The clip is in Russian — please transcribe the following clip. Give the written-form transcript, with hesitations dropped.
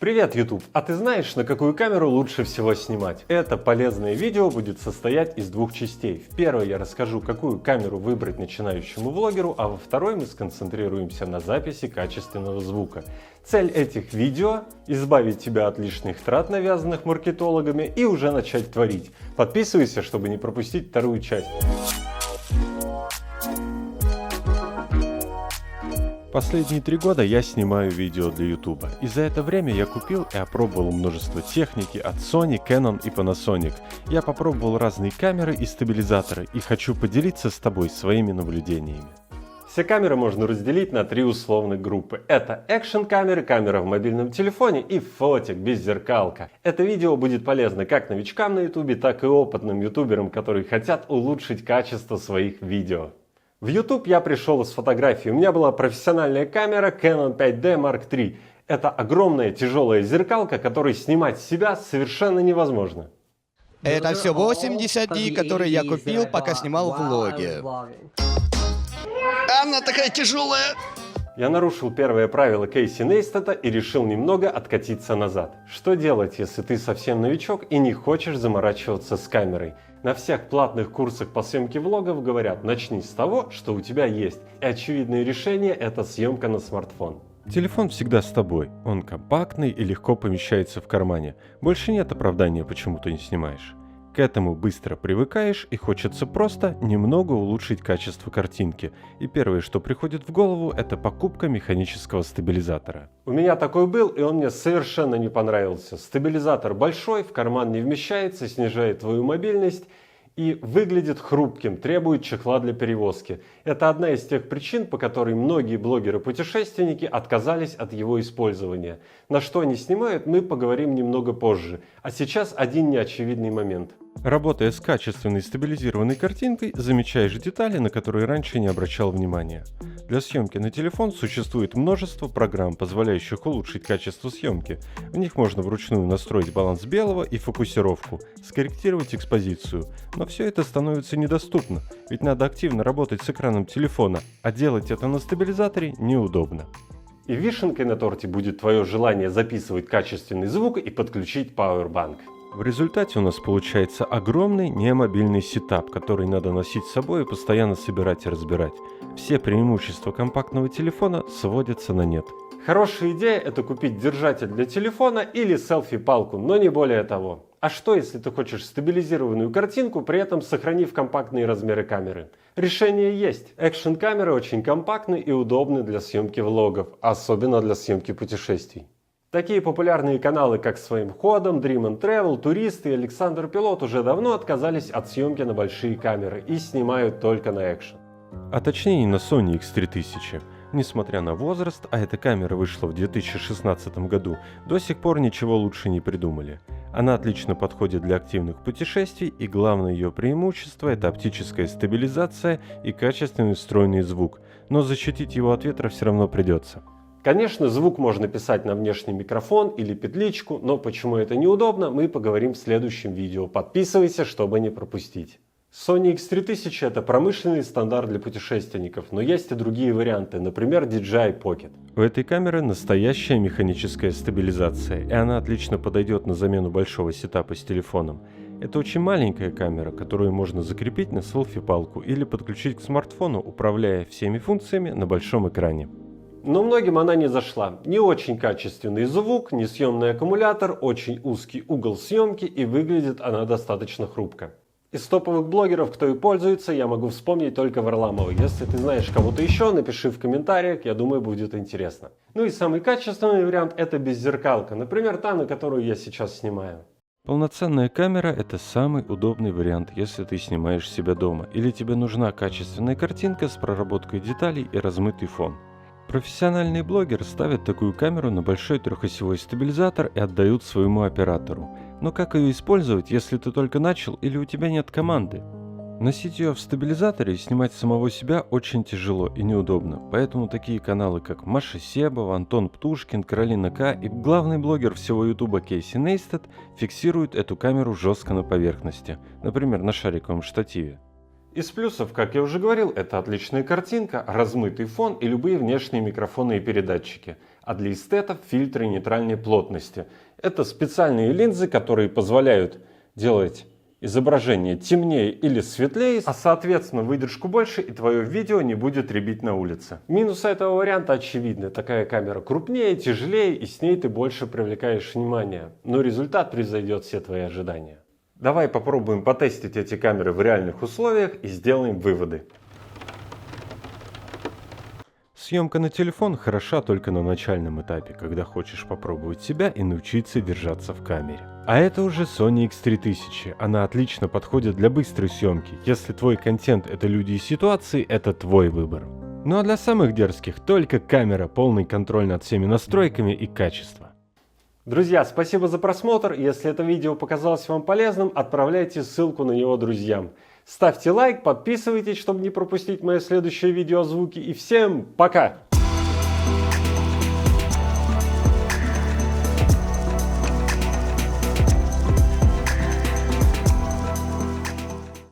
Привет, YouTube! А ты знаешь, на какую камеру лучше всего снимать? Это полезное видео будет состоять из двух частей. В первой я расскажу, какую камеру выбрать начинающему влогеру, а во второй мы сконцентрируемся на записи качественного звука. Цель этих видео – избавить тебя от лишних трат, навязанных маркетологами, и уже начать творить. Подписывайся, чтобы не пропустить вторую часть. Последние 3 года я снимаю видео для YouTube, и за это время я купил и опробовал множество техники от Sony, Canon и Panasonic. Я попробовал разные камеры и стабилизаторы, и хочу поделиться с тобой своими наблюдениями. Все камеры можно разделить на 3 условных группы. Это экшн-камеры, камера в мобильном телефоне и фотик, беззеркалка. Это видео будет полезно как новичкам на YouTube, так и опытным ютуберам, которые хотят улучшить качество своих видео. В YouTube я пришел с фотографией. У меня была профессиональная камера Canon 5D Mark III. Это огромная тяжелая зеркалка, которой снимать себя совершенно невозможно. Это все 80 дней, которые я купил, пока снимал влоги. Она такая тяжелая. Я нарушил первое правило Кейси Нейстата и решил немного откатиться назад. Что делать, если ты совсем новичок и не хочешь заморачиваться с камерой? На всех платных курсах по съемке влогов говорят: начни с того, что у тебя есть. И очевидное решение – это съемка на смартфон. Телефон всегда с тобой. Он компактный и легко помещается в кармане. Больше нет оправдания, почему ты не снимаешь. К этому быстро привыкаешь, и хочется просто немного улучшить качество картинки. И первое, что приходит в голову, это покупка механического стабилизатора. У меня такой был, и он мне совершенно не понравился. Стабилизатор большой, в карман не вмещается, снижает твою мобильность и выглядит хрупким, требует чехла для перевозки. Это одна из тех причин, по которой многие блогеры-путешественники отказались от его использования. На что они снимают, мы поговорим немного позже. А сейчас один неочевидный момент. Работая с качественной стабилизированной картинкой, замечаешь детали, на которые раньше не обращал внимания. Для съемки на телефон существует множество программ, позволяющих улучшить качество съемки. В них можно вручную настроить баланс белого и фокусировку, скорректировать экспозицию. Но все это становится недоступно, ведь надо активно работать с экраном телефона, а делать это на стабилизаторе неудобно. И вишенкой на торте будет твое желание записывать качественный звук и подключить Powerbank. В результате у нас получается огромный немобильный сетап, который надо носить с собой и постоянно собирать и разбирать. Все преимущества компактного телефона сводятся на нет. Хорошая идея – это купить держатель для телефона или селфи-палку, но не более того. А что, если ты хочешь стабилизированную картинку, при этом сохранив компактные размеры камеры? Решение есть. Экшн-камеры очень компактны и удобны для съемки влогов, особенно для съемки путешествий. Такие популярные каналы, как «Своим ходом», Dream and Travel, «Туристы» и «Александр Пилот» уже давно отказались от съемки на большие камеры и снимают только на экшен. А точнее на Sony X3000. Несмотря на возраст, а эта камера вышла в 2016 году, до сих пор ничего лучше не придумали. Она отлично подходит для активных путешествий, и главное ее преимущество – это оптическая стабилизация и качественный встроенный звук, но защитить его от ветра все равно придется. Конечно, звук можно писать на внешний микрофон или петличку, но почему это неудобно, мы поговорим в следующем видео. Подписывайся, чтобы не пропустить. Sony X3000 – это промышленный стандарт для путешественников, но есть и другие варианты, например, DJI Pocket. У этой камеры настоящая механическая стабилизация, и она отлично подойдет на замену большого сетапа с телефоном. Это очень маленькая камера, которую можно закрепить на селфи-палку или подключить к смартфону, управляя всеми функциями на большом экране. Но многим она не зашла. Не очень качественный звук, несъемный аккумулятор, очень узкий угол съемки, и выглядит она достаточно хрупко. Из топовых блогеров, кто и пользуется, я могу вспомнить только Варламова. Если ты знаешь кого-то еще, напиши в комментариях, я думаю, будет интересно. Ну и самый качественный вариант – это беззеркалка, например, та, на которую я сейчас снимаю. Полноценная камера – это самый удобный вариант, если ты снимаешь себя дома, или тебе нужна качественная картинка с проработкой деталей и размытый фон. Профессиональные блогеры ставят такую камеру на большой трехосевой стабилизатор и отдают своему оператору. Но как ее использовать, если ты только начал или у тебя нет команды? Носить ее в стабилизаторе и снимать самого себя очень тяжело и неудобно, поэтому такие каналы, как Маша Себова, Антон Птушкин, Каролина К и главный блогер всего Ютуба Кейси Нейстат фиксируют эту камеру жестко на поверхности, например, на шариковом штативе. Из плюсов, как я уже говорил, это отличная картинка, размытый фон и любые внешние микрофоны и передатчики. а для эстетов фильтры нейтральной плотности. Это специальные линзы, которые позволяют делать изображение темнее или светлее, а соответственно выдержку больше, и твое видео не будет рябить на улице. Минусы этого варианта очевидны. Такая камера крупнее, тяжелее, и с ней ты больше привлекаешь внимание. Но результат превзойдет все твои ожидания. Давай попробуем потестить эти камеры в реальных условиях и сделаем выводы. Съемка на телефон хороша только на начальном этапе, когда хочешь попробовать себя и научиться держаться в камере. А это уже Sony X3000. Она отлично подходит для быстрой съемки. Если твой контент — это люди и ситуации, это твой выбор. Ну а для самых дерзких только камера, полный контроль над всеми настройками и качество. Друзья, спасибо за просмотр. Если это видео показалось вам полезным, отправляйте ссылку на него друзьям. Ставьте лайк, подписывайтесь, чтобы не пропустить мое следующее видео о звуке. И всем пока!